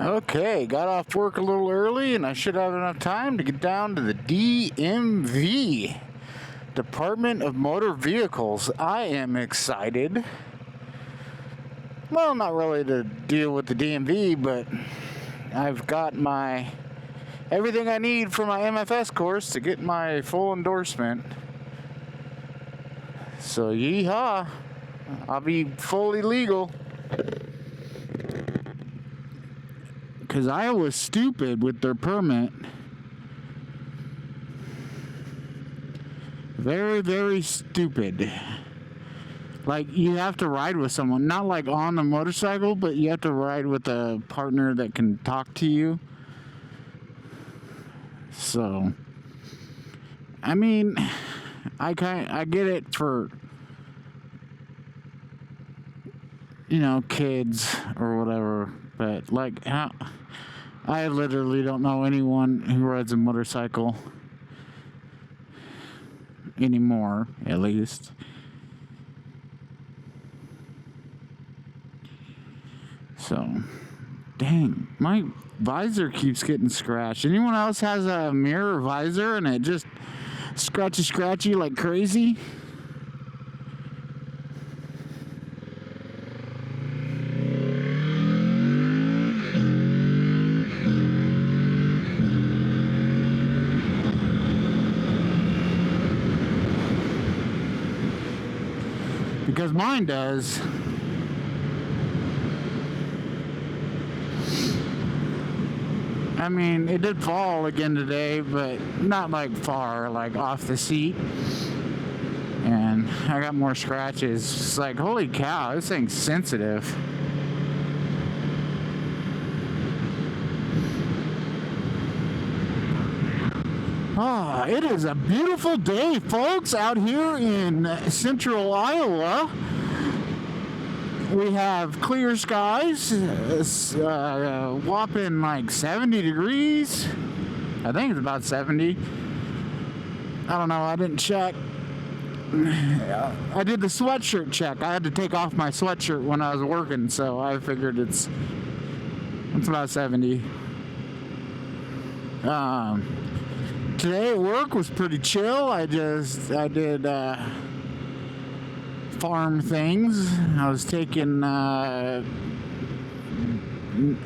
Okay, got off work a little early and I should have enough time to get down to the DMV, Department of Motor Vehicles. I am excited. Well, not really to deal with the DMV, but I've got everything I need for my MFS course to get my full endorsement. So yeehaw, I'll be fully legal. Because I was stupid with their permit. Very, very stupid. Like, you have to ride with someone. Not like on the motorcycle, but you have to ride with a partner that can talk to you. So, I mean, I get it for, kids or whatever. But, like, I literally don't know anyone who rides a motorcycle anymore, at least. So, dang, my visor keeps getting scratched. Anyone else has a mirror visor and it just scratchy like crazy? Because mine does. I mean, it did fall again today, but not like far, like off the seat. And I got more scratches. It's like, holy cow, this thing's sensitive. Ah, it is a beautiful day, folks, out here in central Iowa. We have clear skies, whopping like 70 degrees. I think it's about 70. I don't know, I didn't check. I did the sweatshirt check. I had to take off my sweatshirt when I was working, so I figured it's about 70. Today at work was pretty chill. I did farm things. I was taking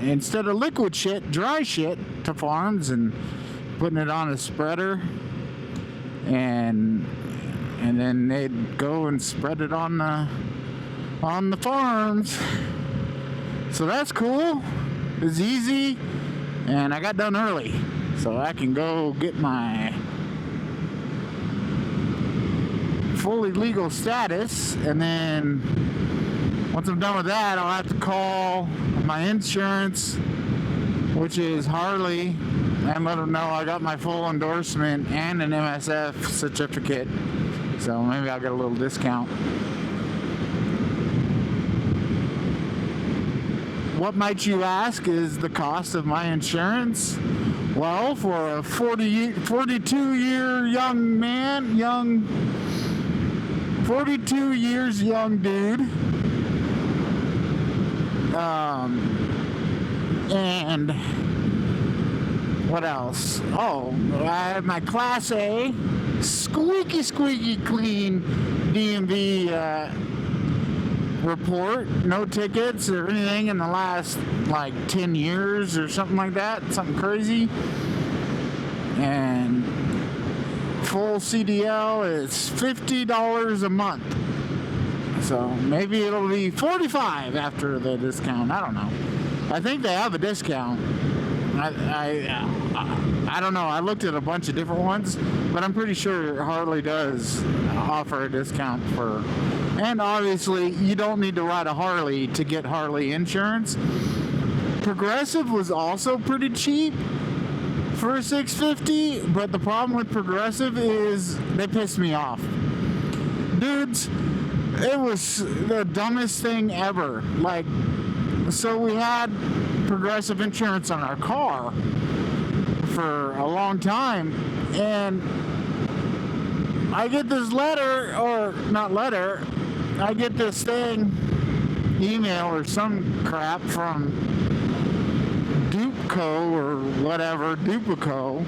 instead of liquid shit, dry shit to farms and putting it on a spreader, and then they'd go and spread it on the farms. So that's cool. It's easy, and I got done early. So I can go get my fully legal status, and then once I'm done with that, I'll have to call my insurance, which is Harley, and let them know I got my full endorsement and an MSF certificate. So maybe I'll get a little discount. What might you ask is the cost of my insurance? Well, for a 42-year young man, 42 years young dude, and what else? Oh, I have my Class A, squeaky clean DMV report, no tickets or anything in the last like 10 years or something like that, something crazy. And full CDL is $50 a month. So maybe it'll be $45 after the discount. I don't know. I think they have a discount. I don't know. I looked at a bunch of different ones, but I'm pretty sure Harley does offer a discount for. And obviously, you don't need to ride a Harley to get Harley insurance. Progressive was also pretty cheap for $650, but the problem with Progressive is they pissed me off. Dudes, it was the dumbest thing ever. Like, so we had Progressive insurance on our car for a long time, and I get this letter, or not letter, I get this thing, email or some crap from Dupeco or whatever, Dupeco,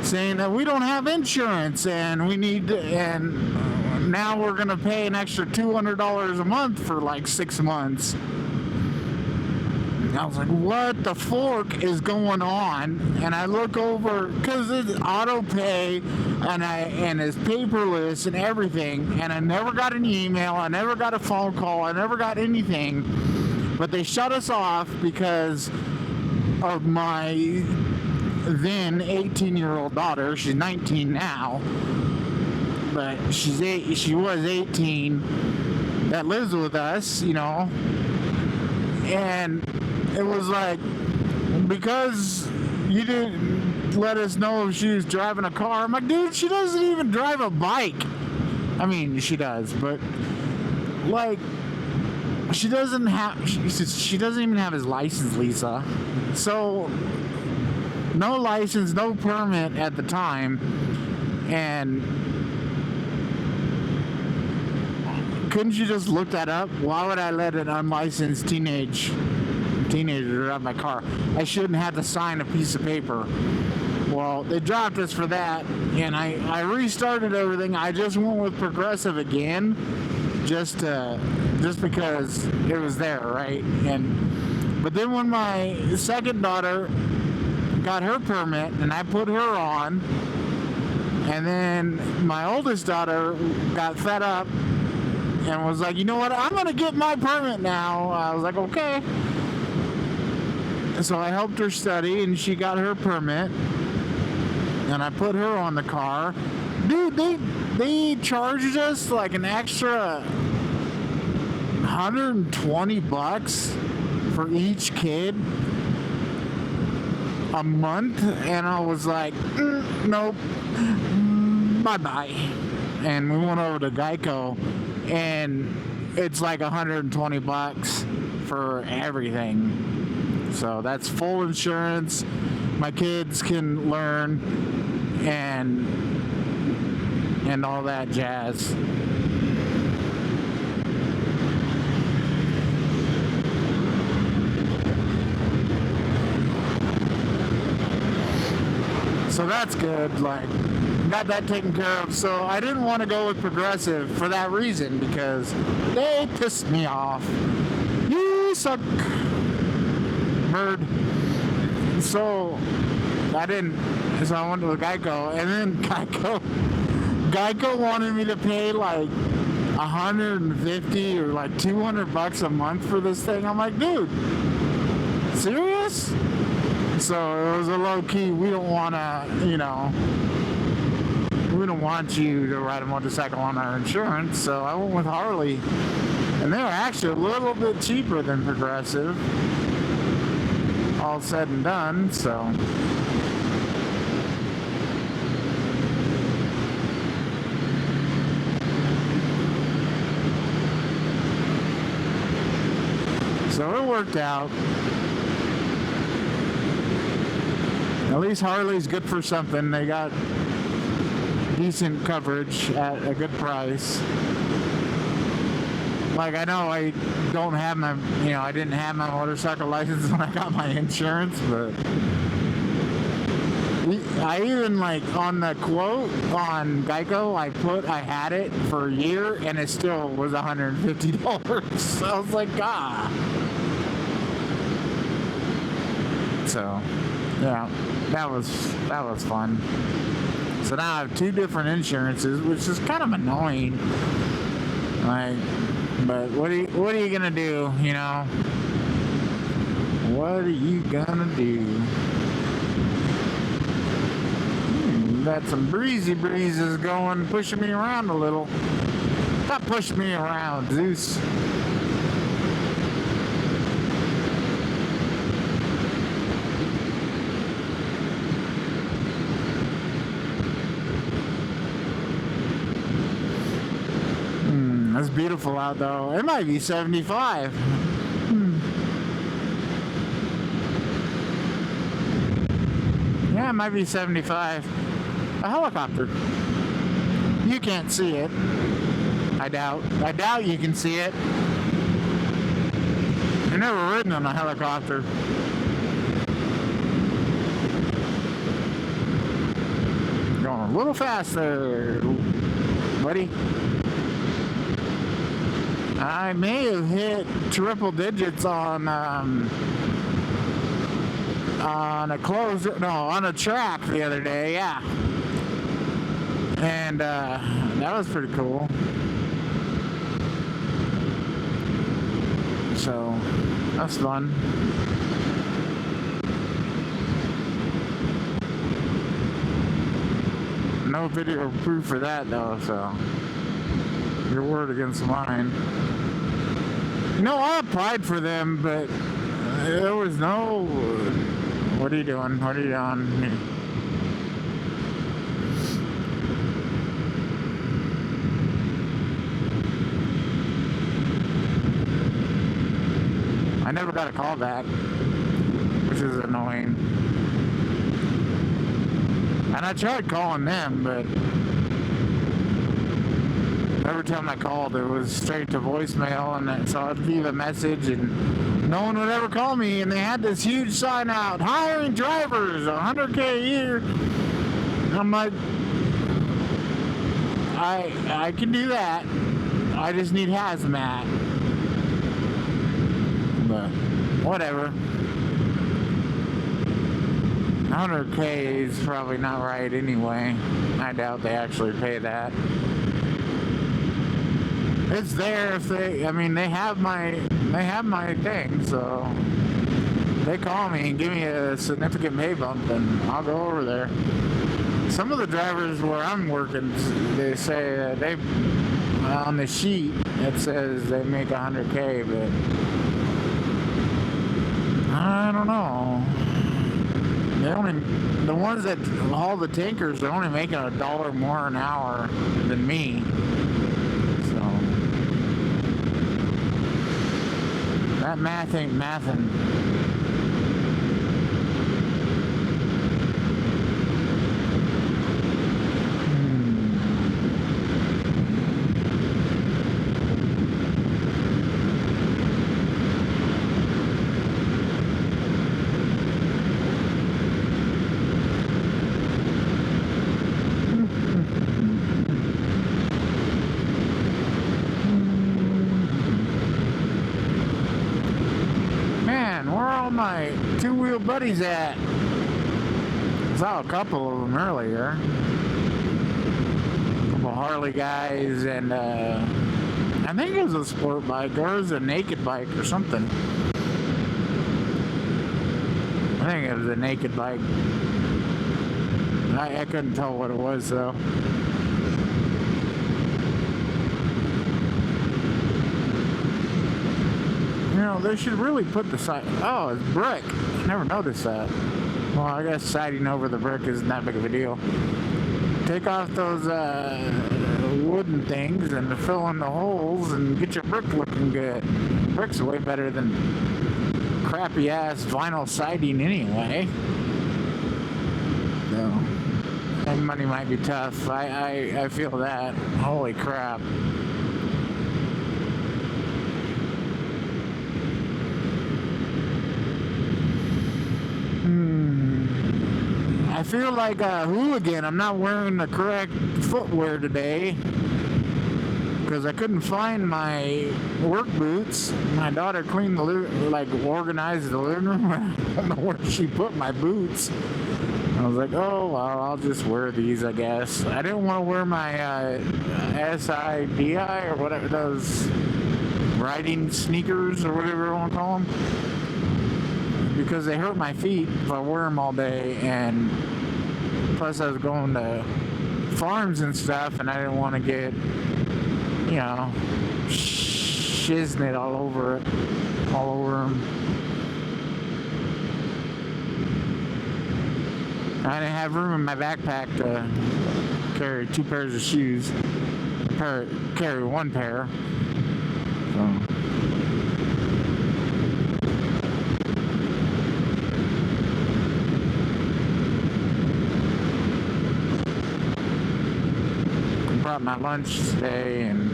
saying that we don't have insurance and we need to, and now we're going to pay an extra $200 a month for like 6 months. I was like, what the fork is going on? And I look over, because it's auto pay and it's paperless and everything, and I never got an email, I never got a phone call, I never got anything, but they shut us off because of my then 18-year-old daughter. She's 19 now, but she was 18, that lives with us, you know, and it was like, because you didn't let us know if she was driving a car. I'm like, dude, she doesn't even drive a bike. I mean, she does, but like, she doesn't even have his license, Lisa. So, no license, no permit at the time, and couldn't you just look that up? Why would I let an unlicensed teenager drive my car? I shouldn't have to sign a piece of paper. Well, they dropped us for that, and I restarted everything. I just went with Progressive again, just because it was there, right? But then when my second daughter got her permit, and I put her on, and then my oldest daughter got fed up and was like, you know what, I'm gonna get my permit now. I was like, okay. So I helped her study, and she got her permit, and I put her on the car. Dude, they charged us like an extra $120 for each kid a month, and I was like, nope, bye-bye. And we went over to Geico, and it's like $120 for everything. So that's full insurance. My kids can learn and all that jazz. So that's good. Like, got that taken care of. So I didn't want to go with Progressive for that reason, because they pissed me off. You suck, bird. So I went to Geico, and then Geico wanted me to pay like $150 or like $200 a month for this thing. I'm like, dude, serious? So it was a low key, we don't want you to ride a motorcycle on our insurance. So I went with Harley, and they were actually a little bit cheaper than Progressive, all said and done. So it worked out. At least Harley's good for something. They got decent coverage at a good price. Like, I know I don't have my, I didn't have my motorcycle license when I got my insurance, but I even, like, on the quote on Geico, I had it for a year, and it still was $150. So I was like, So, yeah, that was fun. So now I have two different insurances, which is kind of annoying. Like, but what are you gonna do? What are you gonna do? Got some breezes going, pushing me around a little. Stop pushing me around, Zeus. It's beautiful out though. It might be 75. Yeah, it might be 75. A helicopter. You can't see it. I doubt you can see it. I've never ridden on a helicopter. A little faster, buddy. I may have hit triple digits on a track the other day, yeah. And that was pretty cool. So that's fun. No video proof for that though, so your word against mine. You know, I applied for them, but there was no. What are you doing? What are you doing? I never got a call back, which is annoying. And I tried calling them, but every time I called, it was straight to voicemail, and so I'd leave a message, and no one would ever call me. And they had this huge sign out, hiring drivers, $100K a year. And I'm like, I can do that. I just need hazmat. But whatever. 100K is probably not right anyway. I doubt they actually pay that. It's there if they have my thing, so they call me and give me a significant pay bump, and I'll go over there. Some of the drivers where I'm working, they say that on the sheet it says they make 100K, but I don't know. The ones that haul the tankers are only making $1 more an hour than me. So that math ain't mathin'. My two-wheel buddies at? I saw a couple of them earlier. A couple Harley guys, and I think it was a sport bike, or it was a naked bike or something. I think it was a naked bike. I couldn't tell what it was though. You know, they should really put the side. Oh, it's brick. I never noticed that. Well, I guess siding over the brick isn't that big of a deal. Take off those wooden things and fill in the holes and get your brick looking good. Brick's way better than crappy ass vinyl siding anyway. No. That money might be tough. I feel that. Holy crap. I feel like a hooligan. I'm not wearing the correct footwear today because I couldn't find my work boots. My daughter cleaned organized the living room. I don't know where she put my boots. I was like, oh, well, I'll just wear these, I guess. I didn't want to wear my SIDI or whatever those riding sneakers or whatever you want to call them, because they hurt my feet if I wear them all day, and plus I was going to farms and stuff, and I didn't want to get, shiznit all over them. I didn't have room in my backpack to carry 2 pairs of shoes. Carry 1 pair. So. Brought my lunch today, and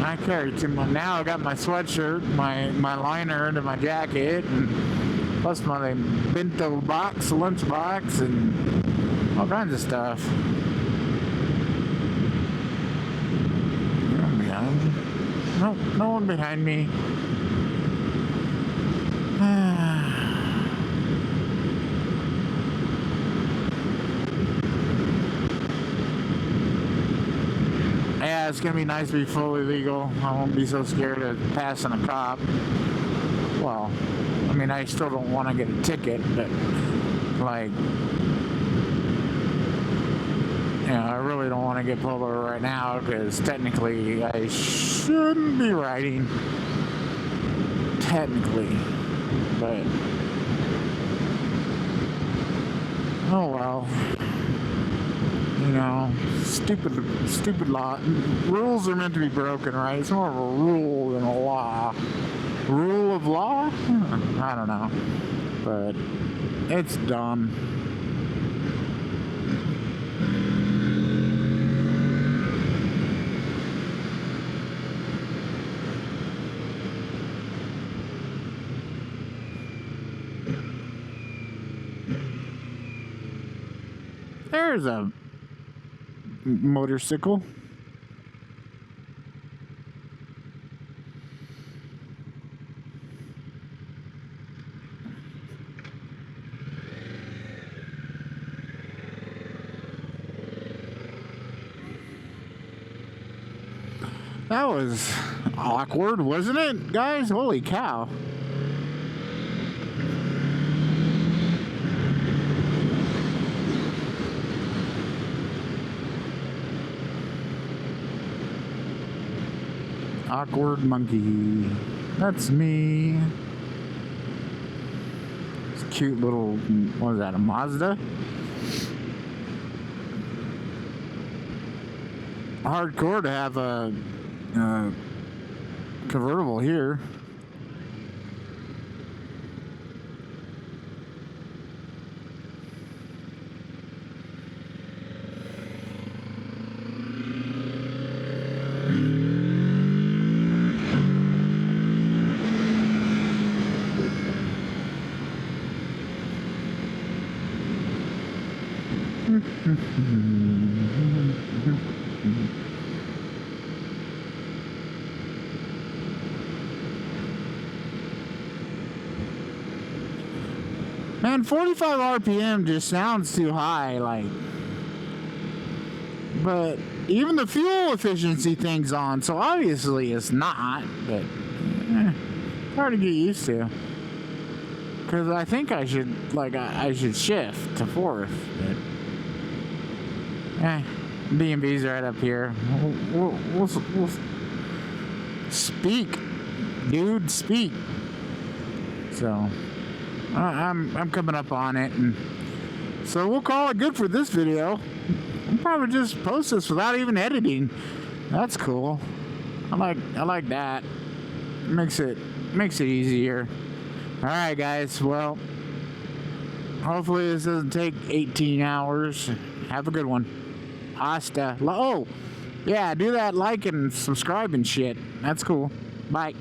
I carried too much. Now I got my sweatshirt, my liner into my jacket, and plus my bento box, lunch box, and all kinds of stuff. No one behind me. Nope, no one behind me. Yeah, it's gonna be nice to be fully legal. I won't be so scared of passing a cop. Well, I mean, I still don't want to get a ticket, but like, I really don't want to get pulled over right now because technically I shouldn't be riding. Technically, but oh well. Stupid law. Rules are meant to be broken, right? It's more of a rule than a law. Rule of law? I don't know. But it's dumb. There's a motorcycle. That was awkward, wasn't it, guys? Holy cow. Awkward monkey. That's me. It's a cute little, what is that, a Mazda? Hardcore to have a convertible here. Man, 45 RPM just sounds too high, like. But even the fuel efficiency thing's on, so obviously it's not, but hard to get used to. Because I think I should, like, I should shift to fourth, but B&B's right up here. We'll speak, dude, speak. So I'm coming up on it, and so we'll call it good for this video. I'll probably just post this without even editing. That's cool. I like that. Makes it easier. All right, guys. Well, hopefully this doesn't take 18 hours. Have a good one. Hasta. Oh, yeah, do that like and subscribe and shit. That's cool. Bye.